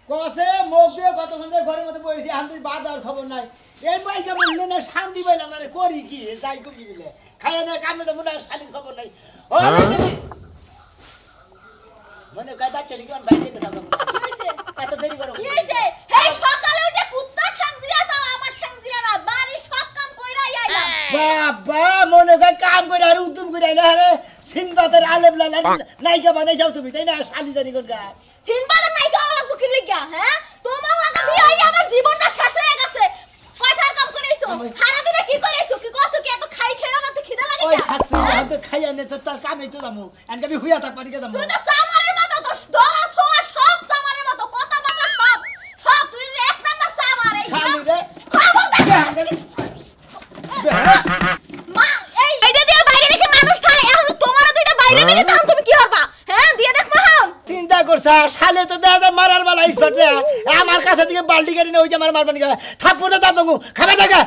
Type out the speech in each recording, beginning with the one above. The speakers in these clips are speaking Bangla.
কসে মুখ দিয়ে কতক্ষণ ধরে ঘরের মধ্যে বসেছি এখন তুই বাদার খবর নাই এই বাইকে মনে না শান্তি পাইলাম না রে করি কি যাই কমি বিলে খাইয়া না কামে যাবো না শালির খবর নাই ও মনে কাই বাচ্চা দিকে বাইরে যেতে যাবো কি হইছে এত দেরি করো কি হইছে এই সকালে উঠে কুত্তা ঠ্যাং দিরা দাও আমার ঠ্যাং দিরা না বাড়ি সব কাম কইরাই আইলাম বাবা মনে কাই কাম করে আর উদ্যম করে আইলা রে সিনবাদের আলেবলা নাইকা বানাই যাও তুমি তাই না শালি জানি কোন গা সিনবাদের নাইকা লাগবো কি লিগা হ্যাঁ তোমার লাগা ফিরাই আমার জীবনটা শেষ হয়ে গেছে কয়টার কাম করেছো সারা দিনে কি করেছো কি করছো কি এত খাই খেয়ে না তো খিদা লাগে ওই না খাচ্ছি তো খাইয়া নে তো তার কামই তো যামু এন্ড আমি হুইয়া থাক পারি কে যামু তুই তো সামারের মতো তো দরা ছোয়া সব সামারের মতো কথা বাতা সব সব তুই এক নাম্বার সামার এই শালি রে খবর মা এই এইটা দিয়ে বাইরে রেখে মানুষ থাকে এখন তোমার দুইটা বাইরে নিয়ে তখন তুমি কি করবা হ্যাঁ দিয়ে দেখ মাহাম চিন্তা করছ শালে তো দাদা মারার বালা স্পটে আমার কাছে থেকে বালতি গাড়ি না ওই যে আমার মারবানি গেল থাপ্পড়ে দাঁত ভাঙু খাবে জায়গা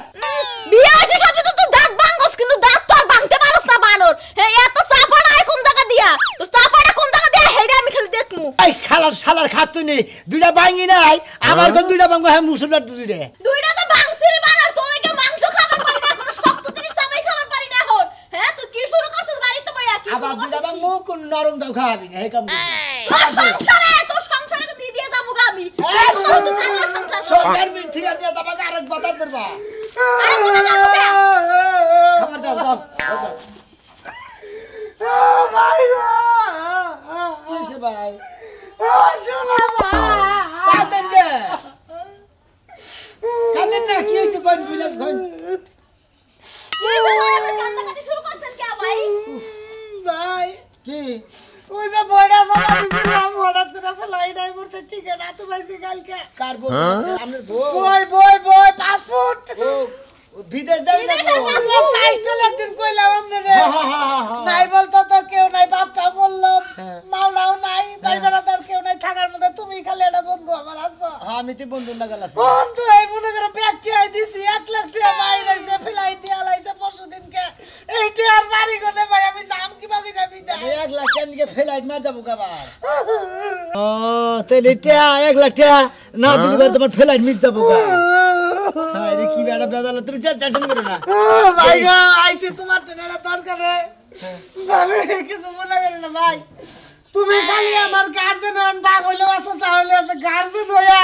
বিয়ে হয়েছে সাথে তো তুই দাঁত ভাঙছস কিন্তু দাঁত তো আর ভাঙতে পারছ না বানর হ্যাঁ এত চাপাড়া আই কোন জায়গা দিয়া তো চাপাড়া কোন জায়গা দিয়া হেডা আমি খালি দেখমু এই খালার শালার খাতুনি দুইটা ভাঙি নাই আমার কোন দুইটা ভাঙবো হ্যাঁ মুসুলার দুইটা দুইটা তো ভাঙছিলি বানর তোর কি মাংস খাবার পারি না কোনো শক্ত জিনিস চাবাই খাবার পারি না এখন হ্যাঁ তুই কি শুরু করছিস বাড়িতে বইয়া কি আবার শুরু দুইটা করছিস ভাঙবো কোন নরম দাও খাওয়াবি না হে কাম তোর সংসারে তো দিয়ে দিয়ে যাবো গা আমি তুই কান্না সংসার সরকার মিথ্যি আর দিয়া তোমাকে আরেক বাতার ধরবা আরে কোথা যাবো খাবার দাও দাও ভাই কিসে ভাই শোনা কাঁদেন যে কাঁদেন না কি হয়েছে কোন বিলে কোন কি হইছে ভাই আপনি কান্নাকাটি শুরু করছেন কি ভাই ভাই কি ওই যে বড়া জমা দিছিলাম হঠাৎ করে ফ্লাই নাই পড়তে ঠিক আছে না তো ভাইছি কালকে কার বউ আপনার বউ বই 5 ফুট ও বিদেশ যাই না সাইজটা একদিন কইলাম আপনারে নাই বলতো তো কেউ নাই বাপটা বললাম মাওলাও নাই ভাই বেড়াদার কেউ নাই থাকার মধ্যে তুমি খালি একটা বন্ধু আমার আছো আমি তো বন্ধু না গেল বন্ধু এই মনে করে ব্যাগটি আই দিছি 1 লাখ টাকা বাইরে আইছে ফ্লাইট দিয়ে আলাইছে পরশুদিনকে এইটা আর বাড়ি গলে ভাই আমি জাম কি বাকি না বিদায় 1 লাখ টাকা নিয়ে ফ্লাইট মার যাবো কাবার ও তাহলে 1 লাখ টাকা না দিলে তোমার ফ্লাইট মিট যাবো গা হ্যাঁ রে কি বেড়া বেজালা তুমি টেনশন করো না ভাই গো আইছে তোমার টাকা দরকার রে ভাই কিছু মনে করে না ভাই তুমি খালি আমার গার্জেন হন বাপ হইলে বাসা চাইলে আছে গার্জেন হইয়া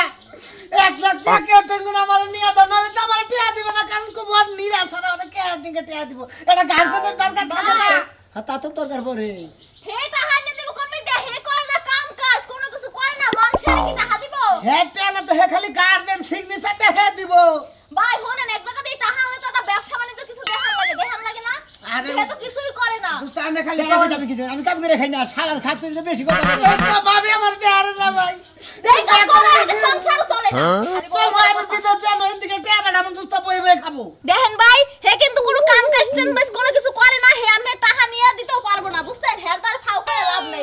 1 লাখ টাকা টেঙ্গুন আমার নিয়ে দাও নালে তো আমার টাকা দিবে না কারণ কো বড় নিরাশা না ওটা কে দিকে টাকা দিব এটা গার্জেনের দরকার থাকে না হ্যাঁ তা তো দরকার পড়ে হেটা হাইনে দেব কোন দে হে করে না কাম কাজ কোনো কিছু করে না মানুষের কি টাকা দিব হে টাকা তো হে খালি গার্জেন সিগনেচারটা হে দিব ভাই হোনেন এক জায়গা দিয়ে টাকা হলে তো একটা ব্যবসা বাণিজ্য কিছু দেখান লাগে না আরে হে তো কিছুই করে না তুই তানে খালি টাকা যাবে কি আমি কাম করে খাই না শালার খাতুন তো বেশি কথা বলে এই তো ভাবি আমার দেয়ার না ভাই দেখ কাম করে এটা সংসার চলে না চল ভাই আমার ভিতর জানো এদিকে টাকা আমি দুস্তা বই বই খাবো দেখেন ভাই হে কিন্তু কোনো কাম কাজটান বাস কোনো কিছু করে না হে আমরা টাকা নিয়ে দিতেও পারবো না বুঝছেন হের তার ফাও করে লাভ নাই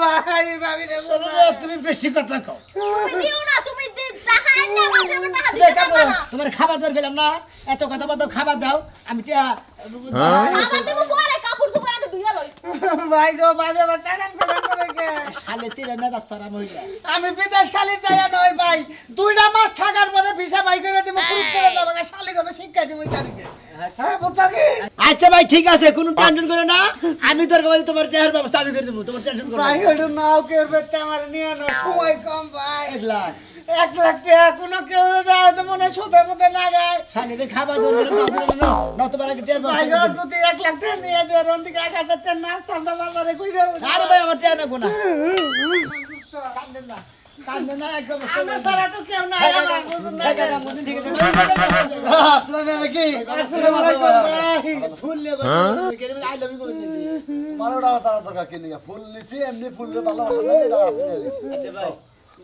ভাই ভাই ভাবি রে তুমি বেশি কথা কও তুমি দিও না তুমি টাকা আননা মাসের পর টাকা দিতে পারবে না তোমার খাবার দর গেলাম না এত কথা বলতো খাবার দাও আমি টিয়া আমার দেব পরে কাপড় চোপড় আগে ধুইয়া লই ভাই গো ভাবি আমার চাড়াং চাড়াং করে গে শালে তিরে মেজাজ সারা মহিলা আমি বিদেশ খালি যাইয়া নয় ভাই 2টা মাস থাকার পরে ভিসা বাই করে দিব ফুরুত করে যাবো শালি গো শিক্ষা দিব ওই তারিখে হ্যাঁ বুঝছো কি আচ্ছা ভাই ঠিক আছে কোনো টেনশন করো না আমি তোর কাছে তোমার টেহার ব্যবস্থা আমি করে দেবো তোমার টেনশন করো ভাই ওটা নাও কেউ বেতে আমার নিয়ে না সময় কম ভাই 1 লাখ 1 লাখ টাকা কোনো কেউ তো মনে সুদে মুদে না গায় শালে খাবার দর না নতবার আগে টেহার ভাই ব্যবস্থা গো যদি 1 লাখ টাকা নিয়ে দে রন দিকে 1000 টাকা নাস্তা আমরা বাজারে কইরা আরে ভাই আমার টেহার না গোনা কান্দেন না কান্দেন না একদম আমরা সারা তো কেউ নাই আমার বুঝুন না ঠিক আছে আসসালামু আলাইকুম আসসালামু আলাইকুম ভাই ফুল লে আই লাভ ইউ করে দিবি 12টা বাজার দরকার কি নিয়া ফুল নিছি এমনি ফুল ভালোবাসা না এটা আচ্ছা ভাই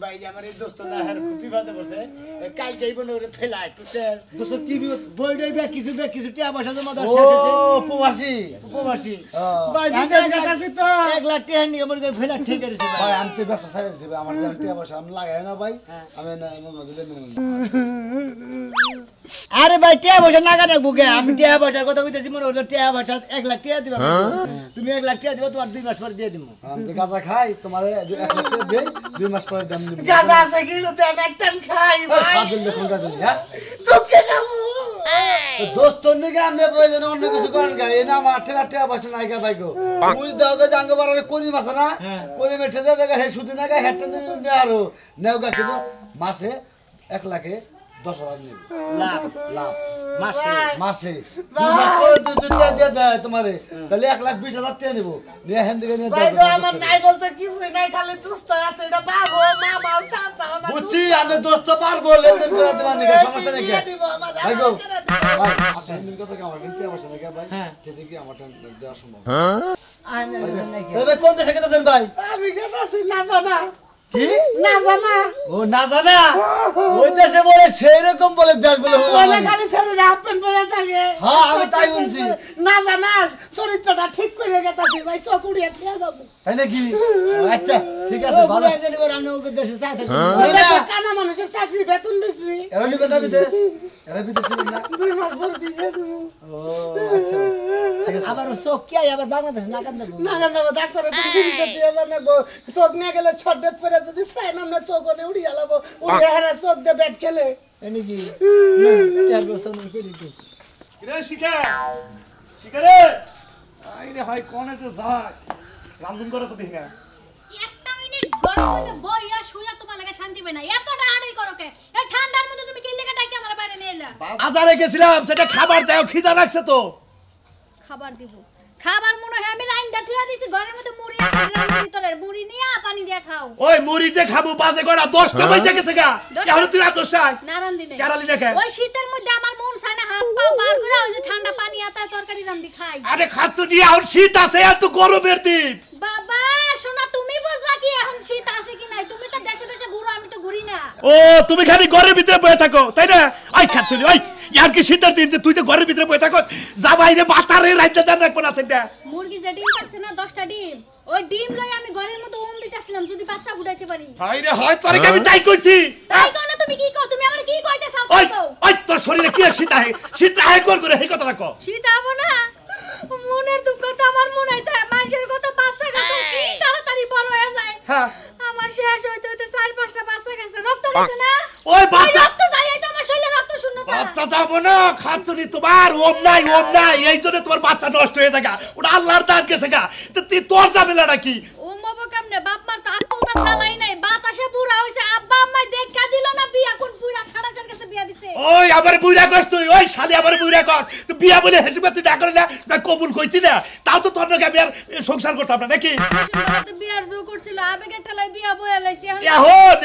ভাই যে আমার এই দোস্ত না হার খুব বিপদে পড়ছে কাল যাইব না ওরে ফেলাই টুসের দোস্ত কি বিপদ বইডই বে কিছু টিয়া পয়সা জমা দাও শেষ হইছে প্রবাসী উপবাসী ভাই বিদেশ গেছি তো 1 লাখ টাকা নিয়ে আমার ফেলা ঠিক আছে ভাই ভাই আমি তো ব্যবসা ছাড়ে দিছি ভাই আমার জান টিয়া পয়সা আমি লাগাই না ভাই আমি না মন দিলে আরে ভাই টিয়া পয়সা নাগা রাখবো কে আমি টিয়া পয়সার কথা কইতেছি মনে হলো টিয়া পয়সা 1 লাখ টাকা দিবা তুমি 1 লাখ টাকা দিবা তোমার 2 মাস পরে দিয়ে দিমু আমি তো গাঁজা খাই তোমার 1 লাখ টাকা দেই 2 মাস পরে দাম গাঁজা আছে কিন্তু তেন একটান খাই ভাই কাজল দেখুন কাজল হ্যাঁ তোকে খাবো তো দোস্ত নিকে আমনে প্রয়োজন অন্য কিছু করেন গা এই না মাঠে রাতে বসে নাই গা ভাইগো মুই দাওগে জাঙ্গ বারে করি মাছ না করি মেঠে দে দেখা হে সুদি না গা হেটে নে আরো নেও গা কেবো মাসে 1 লাখে 10,000 নেব লাভ লাভ মাসে মাসে 2 মাস পরে দুটা দিয়ে দেয় তোমারে তাহলে 1,20,000 টাকা নেব নিয়ে হেন দিকে নিয়ে ভাই তো আমার নাই বলতে কিছুই নাই খালি দুষ্ট আছে এটা বাবু মামা চাচা আমার বুঝছি আমি দোস্ত পারবো লেনদেন করে দেবার নিকে সমস্যা নেই দিয়ে দিব আমার ভাইগো আমার ভাই আসলে মিন কথা আমার কিনতে বসে নাকি ভাই ঠিক কি আমার দেওয়া সম্ভব আমি নাকি তবে কোন দেশে কেটে দেন ভাই আমি গেছি না জানা কি না জানা ও না জানা ওই দেশে বলে সেই রকম বলে দেশ বলে বলে খালি ছেলে হাফেন পরে থাকে হ্যাঁ, আমি তাই বলছি। না জানাস চরিত্রটা ঠিক করে গেতাছি ভাই চকুড়িয়া খেয়ে যাবো তাই নাকি আচ্ছা ঠিক আছে ভালো আমি ওকে দেশে চাই থাকি কানা মানুষের চাকরি বেতন বেশি এরা নিবে না বিদেশ এরা বিদেশে না 2 মাস পর বিয়ে দেবো ও আচ্ছা ঠিক আছে আবার চোখ কি আবার বাংলাদেশ না কান দেবো না কেন ডাক্তারের ফ্রিতে দিয়ে জানাবো চোখ নিয়ে গেলে ছটডেট পরে যদি চাই না আমরা চোখ ওনে উড়িয়ে লাবো উড়িয়ে হারা চোখ দিয়ে ব্যাট খেলে এনে কি চার বছর মনে করি কি রে শিখা শিখারে আইরে হয় কোনে তো যায় রামধুন করে তো দেখি না একটা মিনিট গরম হইলে বইয়া শুইয়া তোমার লাগে শান্তি পাই না এতটা আড়াই করো কে এই ঠান্ডার মধ্যে তুমি কি লেগে ডাকি আমার বাইরে নিয়ে এলা বাজারে গেছিলাম সেটা খাবার দাও খিদা লাগছে তো খাবার দিব খাবার মনে হয় আমি লাইন দাঁড়িয়ে দিছি ঘরের মধ্যে মুড়ি আছে ড্রামের ভিতরে মুড়ি নিয়ে পানি দিয়ে খাও ওই মুড়ি যে খাবো বাজে করা 10টা বাজে গেছে গা এখন তুই রাত 10টায় নারান দিনে কেরালি দেখে ওই শীতের মধ্যে আমার মন চায় না হাত পা বার করে ওই যে ঠান্ডা পানি আতা তরকারি রান্দি খাই আরে খাচ্ছ নিয়ে আর শীত আছে এত গরমের দিন বাবা শোনা তুমি বুঝবা কি এখন শীত আছে কি নাই তুমি তো দেশে দেশে ঘুরো আমি তো ঘুরি না ও তুমি খালি ঘরের ভিতরে বসে থাকো তাই না আই খাচ্ছ নি ওই ইয়ার কি শীতের দিন যে তুই যে ঘরের ভিতরে বসে থাকো যা বাইরে বাস্তারে রাইতে দেন রাখবো না সেটা মুরগি যে ডিম পারছে না 10টা ডিম ওই ডিম লই আমি ঘরের মধ্যে ওম দিতেছিলাম যদি বাচ্চা ফুটাইতে পারি হাইরে হয় তোরে কি আমি তাই কইছি তাই কোন তুমি কি কও তুমি আমার কি কইতে চাও ওই কও ওই তোর শরীরে কি শীত আহে কর করে এই কথাটা কও শীত আবো না মনের দুঃখ তো আমার মনে হইতা মানুষের কত বাচ্চা গেছে কি তাড়াতাড়ি বড় হয়ে যায় হ্যাঁ আমার শেষ হইতে হইতে 4-5টা বাচ্চা গেছে রক্ত গেছে না ওই বাচ্চা রক্ত যায় এই তো আমার শরীরে রক্ত শূন্যতা বাচ্চা যাবো না খাচ্ছ নি তোমার ওম নাই এই জন্য তোমার বাচ্চা নষ্ট হয়ে যায় ওটা আল্লাহর দান গেছে গা তো তুই তোর ঝামেলাটা কি ও বাবা কেমনে বাপ মার তো আত্মতা জ্বালাই নাই বাতাসে বুড়া হইছে আব্বা আম্মাই দেখা দিল না বিয়া কোন বুড়া খাড়াসের কাছে বিয়া দিছে ওই আবার বুইরা কস তুই ওই শালি আবার বুইরা কর তুই বিয়া বলে হেসবে তুই না করলে না কবুল কইতি না তাও তো তোর নাকি আমি আর সংসার করতাম না নাকি তো বিয়ার জো করছিল আবেগের ঠেলায় বিয়া বয়ে লাইছি এখন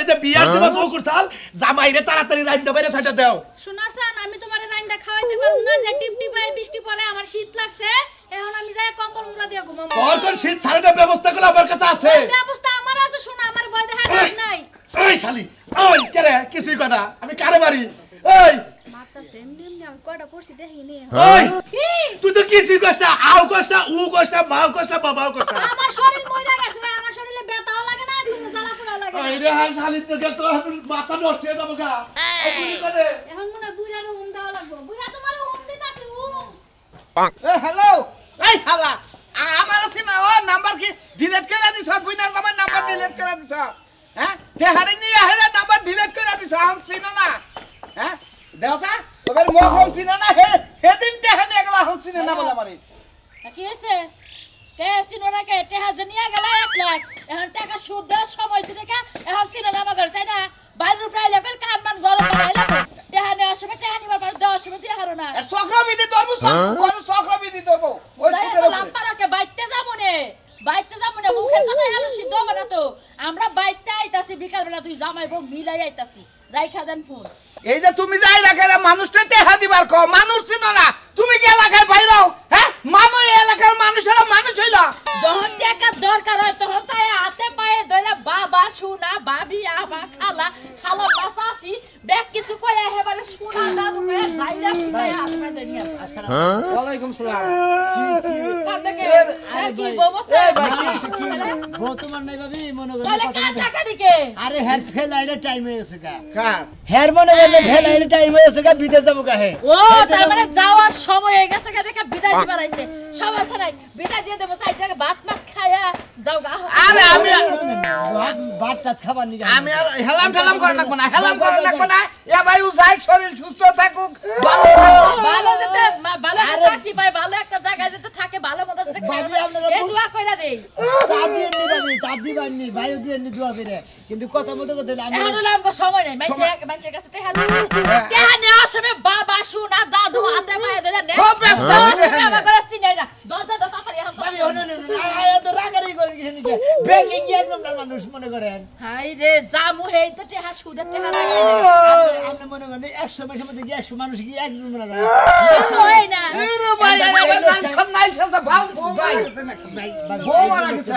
এই যে বিয়ার জমা জো করছাল জামাইরে তাড়াতাড়ি রাইন্দা বাইরে থাইটা দাও শুনাছেন আমি তোমারে রাইন্দা খাওয়াইতে পারুম না যে টিপ টিপায় বৃষ্টি পড়ে আমার শীত লাগছে এখন আমি যাই কম্বল মুড়া দিয়া ঘুমাবো তোর কোন শীত ছাড়ার ব্যবস্থা করে আমার কাছে আছে ব্যবস্থা আমার আছে শোনা আমার ভয় দেখা নাই ওই শালি ওই কেরে কিছুই কথা আমি কারে মারি ওই মাথা সেন্ডিম না কয়টা পড়ছি দেখিনি ওই কি তুই তো কিছুই কষ্ট আও কষ্ট উ কষ্ট মাও কষ্ট বাবাও কষ্ট আমার শরীর মইরা গেছে আমার শরীরে ব্যথাও লাগে না কোনো জ্বালা পোড়া লাগে না ওই রে হাল শালি তো গেল তো মাথা নষ্ট হয়ে যাবো গা বুড়ি করে এখন মনে হয় বুড়ার হুম দেওয়া লাগবে বুড়া তোমার হুম দিতাছে হুম এ হ্যালো এই হালা আমার আছে না ও নাম্বার কি ডিলিট করে দিছ বুইনার আমার নাম্বার ডিলিট করে দিছ হ্যাঁ দেহাড়ি নিয়ে হেরে নাম্বার ডিলিট করে দিছ আম চিনো না হ্যাঁ দেওসা ওবার মুখ হম চিনো না হে দিন দেহা নিয়ে গেলা হম চিনো না বলে আমারে কি হয়েছে কে সিনোনা কে টেহা জানিয়া গেল 1 লাখ এখন টাকা সুদ দেওয়ার সময় ছিল কে এখন সিনোনা আমার ঘরে তাই না বাইরের প্রায় লোকাল কারমান গরম বানাইলাম টেহা নেওয়ার সময় টেহা নিবার পর দেওয়ার সময় দিয়ে হারো না আর চক্রবিধি ধরবো চক্রবিধি ধরবো ওই ছিটের লাম্পারাকে বাইতে যাবো নে মুখের কথা হলো সিদ্ধ হবে না তো আমরা বাইতে আইতাছি বিকাল বেলা তুই জামাই বউ মিলাই আইতাছি রাইখা দেন ফোন এই যে তুমি যাই রাখে মানুষটা টেহা দিবার কো মানুষ চিনো না তুমি কি এলাকায় বাইরাও হ্যাঁ মানুষ এলাকার মানুষেরা মানুষ হইল যখন টাকা দরকার হয় তখন তাই হাতে পায়ে ধরে বাবা সোনা ভাবি আবা খালা বাসাসি ব্যাগ কিছু কইয়া হেবারে সোনা দাদু কইয়া যাইরা ফুটাই হাত পায়ে নিয়ে আসসালামু ওয়ালাইকুম সালাম কান্দকে কি ব্যবস্থা তোমার নাই ভাবি মনে তাহলে করে কার টাকা দিকে আরে হেয়ার ফেল আইলে টাইম হয়ে গেছে গা কার হেয়ার মনে করে ফেল আইলে টাইম হয়ে গেছে গা বিদেশ যাবো গা হে ও তার মানে যাওয়ার সময় হয়ে গেছে দেখা বিদায় দিবার হয়েছে সমস্যা নাই বিদায় দিয়ে দেবো 4 টাকা ভাত মাত খায়া যাও গা আরে আমি ভাত টাত খাবার নিয়ে আমি আর হেলাম ঠেলাম করে রাখবো না হেলাম করে রাখবো না এ ভাই উজাই শরীর সুস্থ থাকুক ভালো যেতে ভালো চাকরি পায় ভালো একটা জায়গায় যেতে থাকে ভালো মতো যেতে ভাবি আপনারা এই দোয়া কইরা দেই দাদি বানি ভাইও দিয়ে নি দোয়া করে কিন্তু কথা মতো কথা আমি এখন হলো আমগো সময় নাই মানুষের কাছে টেহা নেওয়ার সময় বাবা শুনা দাদু হাতে পায়ে ধরে নে খুব ব্যস্ত আমার ঘরে চিনাই না দরজা তাড়াতাড়ি এখন ভাবি হনো না তো রাগারি করে গেছে নিচে ব্যাংকে গিয়ে একদম মানুষ মনে করেন হাই রে জামু হেই তো টেহা সুদের টেহা আপনি মনে করেন 100 মাসের মধ্যে কি 100 মানুষ কি একদম মনে করেন হয় না এরে ভাই আমার নাম সব নাই সাথে ভাব ভাই বউ মারা গেছে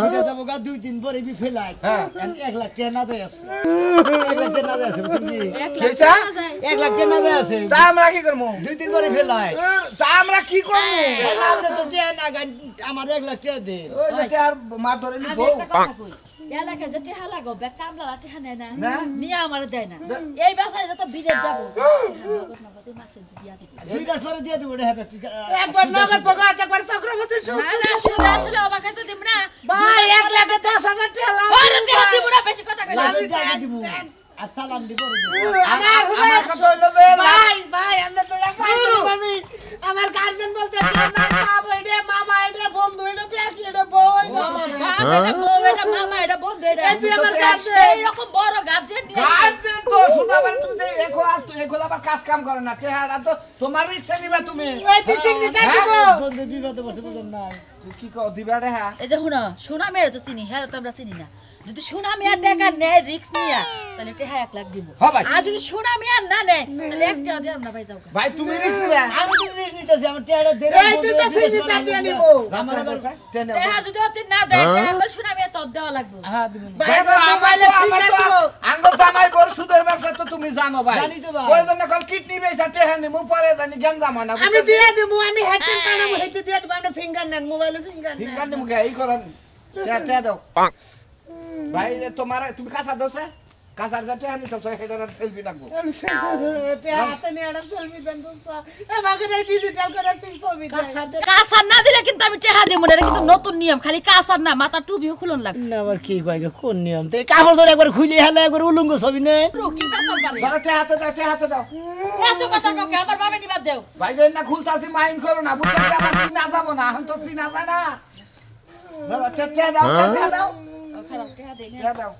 বিদেশ যাবো গা 2-3 পরে বি ফেলাই 1 লাখ টাকা না দেয় আছে 1 লাখ টাকা না দেয় আছে বুঝলি কেছা 1 লাখ টাকা না দেয় আছে তা আমরা কি করব 2-3 পরে ফেলাই তা আমরা কি করব আপনি তো টাকা না গান আমার 1 লাখ টাকা দেন ওই যে আর মা ধরে নি আমি বউ একটা কথা কই এলাকায় যে টেহা লাগো বে কামলা টেহা নেয় না নিয়ে আমার দেয় না এই বাসায় যত বিদেশ যাব নগদ মাসে দিয়া দিবি 2 মাস পরে দিয়ে দেবো রে হ্যাঁ একবার নগদ পকা একবার চক্রবর্তী সুদ না না শুনে আসলে আমার কাছে দিব না ভাই 1 লাখ 10,000 টাকা লাভ ওরে টেহা দিব না বেশি কথা কইলা আমি টাকা দিব আর সালাম দিব আমার কথা হইলো যে ভাই আমরা তো আমি আমার গার্জেন বলতে না বাবা এটা মামা এটা বন্ধু এটা প্যাকি এটা বউ এটা বউ এটা মামা এটা বন্ধু এটা তুই আমার গার্জেন এইরকম বড় গার্জেন নিয়ে গার্জেন তো শুনা মানে তুমি তো দেখো আর তুই এগুলো আবার কাজ কাম করে না টেহারা তো তোমার রিকশা নিবা তুমি এই তুই সিগনেচার দিব বন্ধু বিগত বছর বুঝেন না তুই কি কও দিবা রে হ্যাঁ এই যে শুনা মেরে তো চিনি হ্যাঁ তো আমরা চিনি না যদি সোনা মিয়া টাকা নেয় রিস্ক নিয়া তাহলে টেহা 1 লাখ দিব হ্যাঁ ভাই। আর যদি সোনা মিয়া না নেয় তাহলে একটা দিলাম না ভাই যাও ভাই তুমি রিকস নিবা আমি তো জিনিস নিতেছি আমার টাকা দেরে এই তুই তো সিগনেচার দিয়ে নিব আমার টেহা যদি অতি না দেয় টেহা তো সোনা মিয়া তোর দেওয়া লাগবে হ্যাঁ দিব ভাই তো মোবাইলে ফিঙ্গার দিব আঙ্গ জামাই বড় সুদের ব্যবসা তো তুমি জানো ভাই জানি তো ভাই। ওই জন্য কল কিডনি বেচা টেহা নিমু পরে জানি গঞ্জাম হয় না আমি দিয়ে দেবো আমি হেডটেন পাঠাবো হেডতে দিয়ে দেবো আপনি ফিঙ্গার নেন মোবাইলে ফিঙ্গার নেন ফিঙ্গার নিমু কে এই করেন টেহা দাও ভাই তোমার তুমি কাঁচা দাও স্যার কাঁচার দা টেহা নিতেছ হেডার সেলফি লাগবো হাতে নিয়ে একটা সেলফি দেন তো আমাকে ডিজিটাল করে ছবি দেন কাসার না দিলে কিন্তু আমি টেহা দেব না এটা কিন্তু নতুন নিয়ম খালি কাসার না মাথা টুপিও খুলন লাগবে না আবার কি কয় কোন নিয়ম তো কাগজ ধরে একবার খুলে হেলে একবার উলঙ্গ ছবি নে রকি কাসার পারে ধরো টেহাতে দাও এত কথা কাউকে আমার বাবা নিবাদ দেও ভাই দেন না খুলতাছি মাইন্ড করো না বুঝছো কি আমার চিনা যাব না এখন তো চিনা যায় না ধরো টেহা দাও খারাপ টেহা দেই না টেহা দাও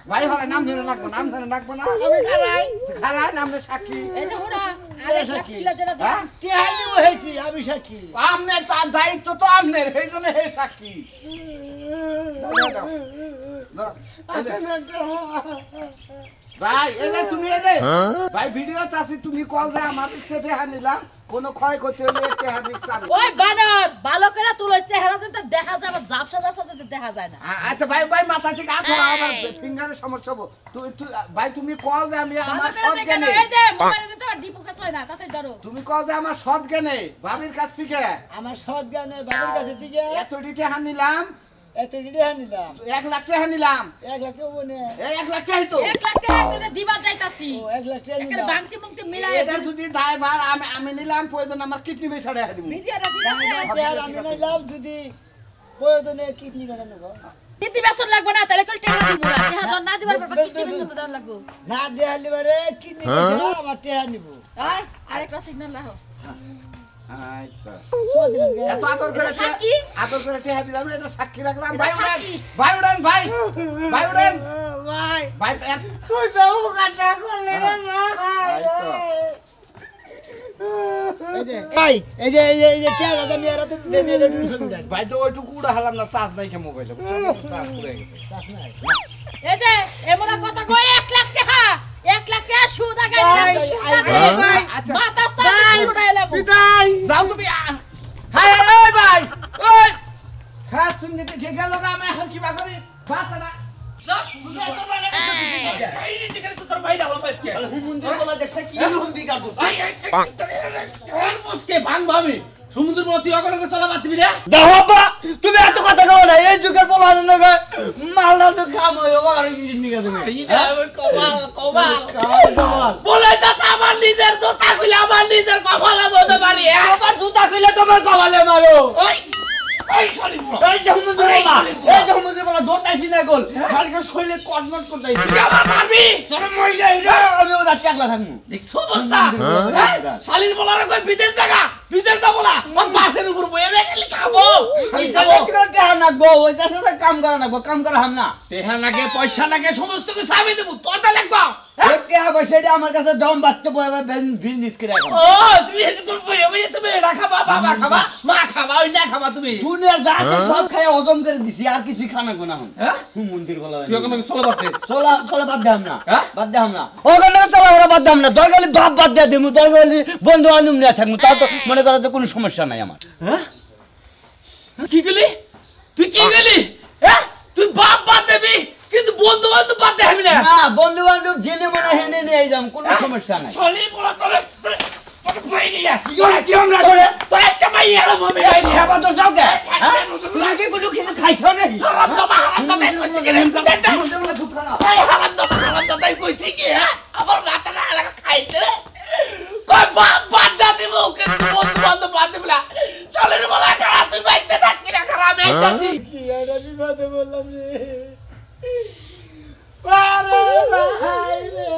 ভাই হরে নাম ধরে রাখবো না আমি খারাই নামে সাক্ষী এই যে হুনা আরে সাকিলা যেটা দাও হ্যাঁ কে নিব হেইতি আমি সাক্ষী আমনে তার দায়িত্ব তো আমনের এই জন্য হে সাক্ষী দাও ধরো ভাই এই যে তুমি এই যে ভাই ভিডিওতে আছি তুমি কল যে আমার রিক্সা টেহা নিলাম কোনো ক্ষয় করতে হলে টেহা রিক্সা ওই বানর ভালো করে তুলছে হেরাতে তো দেখা যায় আবার জাপসা দেখা যায় না আচ্ছা ভাই মাথা থেকে আছো আমার ফিঙ্গারের সমস্যা হবো ভাই তুমি কল যে আমি আমার সৎ জ্ঞানে এই যে মোবাইলে দিতে ডিপু কাছে হয় না তাতে ধরো তুমি কল যে আমার সৎ জ্ঞানে ভাবির কাছ থেকে আমার সৎ জ্ঞানে বাবার কাছে থেকে এত টেহা নিলাম এত টাকা নিলাম 1 লাখ টাকা নিলাম 1 লাখ টাকা বনে এই 1 লাখ টাকাই তো 1 লাখ টাকা একজনে দিবা যাইতাছি ও 1 লাখ টাকা এখানে নিলাম বাংতি মুংতি মিলাই এটা যদি ড্রাইভার আমি নিলাম প্রয়োজন আমার কিডনি বেচা দেয়া দিব ভিডিওটা ঠিক আছে আমি নিলাম যদি প্রয়োজনে কিডনি বেচা নেব কিডনি বেচন লাগবে না তাহলে কল টাকা দিব না টাকা জন না দিবার পর কিডনি বেচন তো দেওয়া লাগবে না দেয়ালি বারে কিডনি বেচা আমার টাকা নিব আরেকটা সিগন্যাল রাখো আচ্ছা সো দিলেন গে এত এটা সাক্ষী? আদর করে টেহা দিলাম এটা সাক্ষী রাখলাম এটা ভাই উড়েন সাক্ষী। ভাই উড়েন ভাই উড়েন ভাই ভাই তুই যাও কাটা করলে রে এই তো। ভাই এই যে টাকা দাম এরাতে দেন এটা দুশো দেন ভাই তো ওইটুকু উড়া হালাম না চার্জ নাই খেয়ে মোবাইলে চার্জ পুরে গেছে চাষ নাই এই যে এমন কথা কই 1 লাখ টাকা 1 লাখ টাকা সুদ আগে আচ্ছা মাথা সাথে উড়াইলাম বিদায় যাও তুমি হাই ওই ভাই ওই খাস তুমি দেখে গেল না আমি এখন কি বা করি বাচ্চাটা সমুদ্র পথ তুই অকলকে চলা পারবি রে দেখো আব্বা তুমি এত কথা কও না এই যুগের পোলার নগে মালনা তো কাম হইও আর কিছু নিকে তুমি কমাল বলে তা আমার নিজের জুতা খুলে আমার নিজের কপালে বলতে পারি আমার জুতা কইলে তোমার কপালে মারো ওই ওই শালির বলা এই যে হুমুদের বলা দৌড়াইছি না গোল কালকে শরীরে কটমট করতেইছি আমার মারবি তোর মইলা ইরা আমি ওটা চাকলা থাকমু দেখছো অবস্থা শালির বলার কই বিদেশ জায়গা বিদেশ যাব না আমার বাপের উপর বইয়ে গেলি খাবো আমি যাবো কে নাকবো ওই দেশে কাম করা নাকবো কাম করা হাম না টেহা লাগে পয়সা লাগে সমস্ত কিছু আমি দেব তোরটা লাগবা কে হবে সেটা আমার কাছে দম বাচ্চা বইবে বিজনেস করে এখন ও তুমি এসে করবে আমি তুমি রাখাবা বাবা খাবা মা খাবা ওই না খাবা তুমি দুনিয়ার যা আছে সব খায় হজম করে দিছি আর কিছুই খানা কোনা হন হ্যাঁ মন্দির বলা তুই এখন চলো বাদ দে চলা বাদ দাম না হ্যাঁ? বাদ দাম না ওখানে চলা ওরা বাদ দাম না দরকারি বাপ বাদ দিয়ে দিমু দরকারি বন্ধু বান্ধব নিয়ে থাকবো তাও তো মনে করো যে কোনো সমস্যা নাই আমার হ্যাঁ কি গেলি তুই কি গেলি হ্যাঁ তুই বাপ বাদ দেবি কিন্তু বন্ধু বান্ধব বাদ দেবি না না বন্ধু বান্ধব জেনে মনে হেনে নিয়ে যাম কোনো সমস্যা নাই শালি বলা তোরে পাইনিয়া কি আমরা করে তোর একটা মাইয়া হলো আমি এই খাবার তো যাও গে তুমি কি কোনো কিছু খাইছো নাকি হারাম দাদা কইছি কি রে এই হারাম দাদা কইছি কি হ্যাঁ আমার মাথাটা লাগা খাইতে কই বাপ বাদ দা দিব কিন্তু বন্ধু বান্ধব বাদ দিবলা শালির বলা খারাপ তুই বাইতে থাকবি না খারাপ একদমই কি একটা বিপদে বললাম রে আরে ভাই রে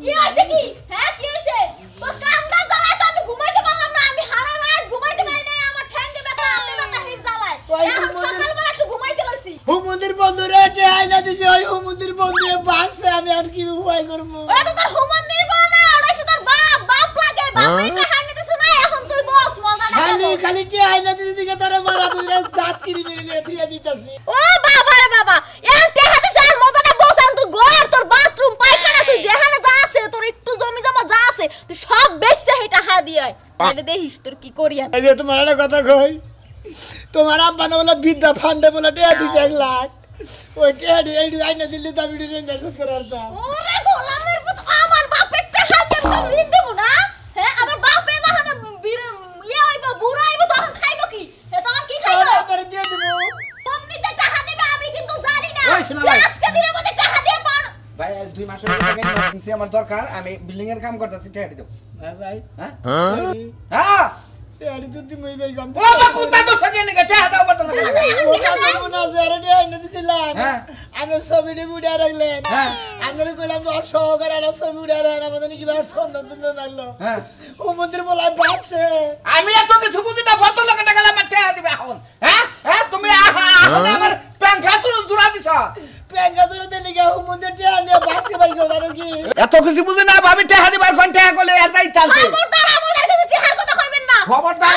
কি হইছে কি হ্যাঁ কি হইছে তোর কান্দার জ্বালায় তো আমি ঘুমাইতে পারলাম না আমি সারা রাত ঘুমাইতে পারি নাই আমার ঠ্যাঙ্গে ব্যথা আমি ব্যথা হির জ্বালায় এখন সকালবেলা একটু ঘুমাইতে রইছি হুমুদের বন্ধু রে আইনা দিছে ওই হুমুদের বন্ধু ভাগছে আমি আর কি উপায় করব ওটা তো তোর হুমন্দির বানা ওটা তোর বাপ বাপ লাগে বাপ এটা হানি দিছ না এখন তুই বস মজা না খালি আইনা দিছে দিকে তোরে মারা তুই দাঁত কিরি মেরে মেরে থিয়া দিতাছি ও বাবা রে বাবা এর টেহা দিছ আর মজাটা বসান তুই ঘর তোর বাথরুম পায়খানা তুই যেখানে যা আছে তোর একটু জমি জমা যা আছে তুই সব বেচছে এটা হা দিয়ে তাহলে দেখিস তোর কি করি আমি এই যে তোমার একটা কথা কই তোমার আব্বা না বলে বিদ্যা ফান্ডে বলে টিয়া দিছে 1 লাখ ওই টিয়া দিয়ে এই আইনা দিলে তো আমি রেঞ্জার শোধ করে আরতাম ওরে গোলামের পুত আমার বাপের টেহা দিয়ে তো ঋণ দেব না হ্যাঁ আমার বাপে তখন ইয়ে হইব বুড়া হইব তখন খাইব কি এ তখন কি খাইব পরে দিয়ে দেব আপনি তো টাকা দিবে আমি কিন্তু জানি না ওই শোনা ভাই। আজকে দিনের মধ্যে টাকা দিয়ে পান ভাই 2 মাসের টাকা ইমার্জেন্সি আমার দরকার আমি বিল্ডিং এর কাম করতেছি টাকা দাও ভাই হ্যাঁ হ্যাঁ হ্যাঁ আরে তুই মই ভাই গম ও বা কুত্তা তো সাজিয়ে নিকে টাকা দাও বড় লাগা ও কাজ মনে আছে আরে টিয়া আইনা দিছিলাম হ্যাঁ। আমি ছবিটি বুড়া রাখলেন হ্যাঁ। আমি কইলাম তো সহকারে আর ছবি উড়া রাখেন আমাদের কি ভাবে সুন্দর সুন্দর লাগলো হ্যাঁ। হুমুদের বলে ভাগছে আমি এত কিছু বুঝি না কত টাকা টাকা আমার টাকা দিবে এখন হ্যাঁ হ্যাঁ তুমি আমার ব্যাংক হাত জুড়া দিছ পেঙ্গা ধরে দিলি গা হুমুদের টিয়া নিয়ে ভাগছে ভাই গো জানো কি এত কিছু বুঝি না ভাবি টাকা দিবার কোন টাকা করলে আর যাই চালছে খবরদার আমাদের কাছে চেহার কথা কইবেন না খবরদার।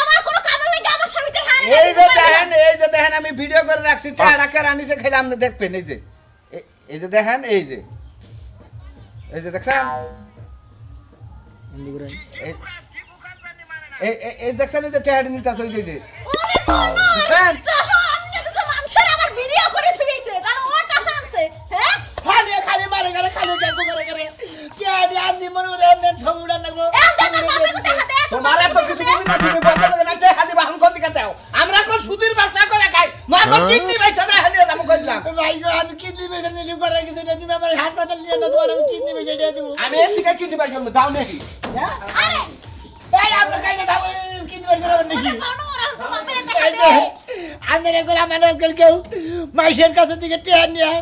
আমার কোনো কাম লাগে আমার স্বামী টাকা এই যে দেখেন আমি ভিডিও করে রাখছি টাকা কেরা নিচে খেলে আপনি দেখবেন এই যে দেখেন এই যে দেখছেন এই দেখছেন এই যে টাকা নিতে আসলে এই যে ওরে কোনা বুঝছেন? আমি তো মানুষের আমার ভিডিও করে থুইছে কারণ ও টাকা আনছে হ্যাঁ খালি মারে করে খালি গেল করে টিয়া দিয়ে আজি মনে করে নেন ছবি উড়া লাগবো এখন তো বাপের টাকা দে তোমার এত কিছু বুঝি না তুমি বলতে লাগে না টাকা দিবা হাম কোন দিকে দাও আমরা কোন সুদির ব্যবসা করে খাই না কোন চিনি পয়সা না হানিয়ে দাম কইলাম ভাই গো আমি কিডনি পেশেন্ট নিলি করে কিছু না তুমি আমার হাসপাতাল নিয়ে না তোমার আমি কিডনি পেশেন্ট দিয়ে দেবো আমি এর থেকে কিডনি পয়সা দাও নাকি আরে এই আপনার কাছে যাবো কিডনি বের করাবেন নাকি কোন ওরা তো বাপের টাকা এই যে দে আমি রেগুলা মানে কেউ মাইশের কাছে থেকে টিয়া নিয়ে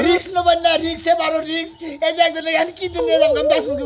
রিক্স নেবেন না রিক্সে বারো রিক্স এই যে একজন কিডনি নিয়ে যাবো আমি বাস মুখে